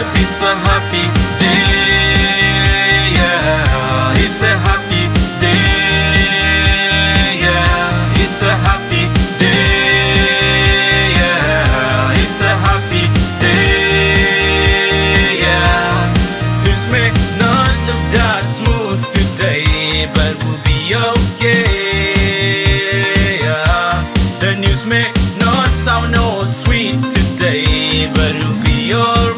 Yes, it's a happy day. Yeah, it's a happy day. Yeah, it's a happy day. Yeah, it's a happy day. Yeah, things may not look that smooth today, but we'll be okay. Yeah, the news may not sound all sweet today, but it'll be alright.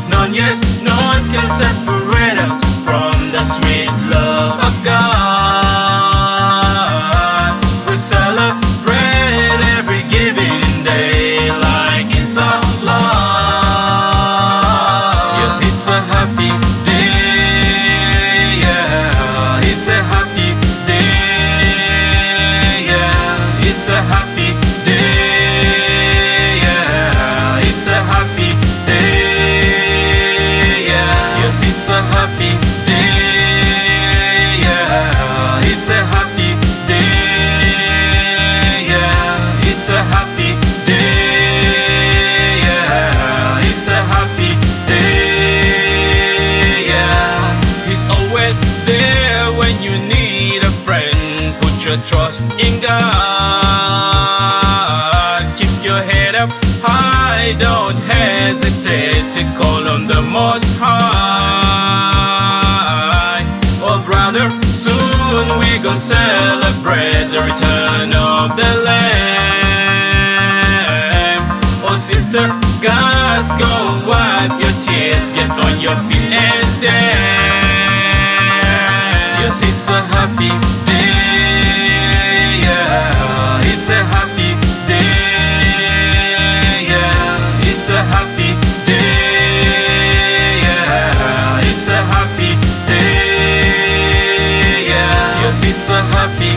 None, yes, none can separate us from the sweet love of God. We celebrate every giving day like it's our life. Yes, it's a happy day. Yeah, it's a happy day. Yeah, it's a happy day. Yeah, it's a happy day. Yeah, yes, it's a happy day. Yeah, it's a happy day. Yeah, it's a happy day. Yeah, it's a happy day. Yeah, he's always there when you need a friend. Put your trust in God. Keep your head up high, don't hesitate to call on the Most High. Oh brother, soon we gon' celebrate the return of the Lamb. Oh sister, God's gon' wipe your tears, get on your feet and dance. Yes, it's a happy day. Yeah, it's a happy day. Yeah, it's a happy day. Yeah, it's a happy day. Yeah, yes, it's a happy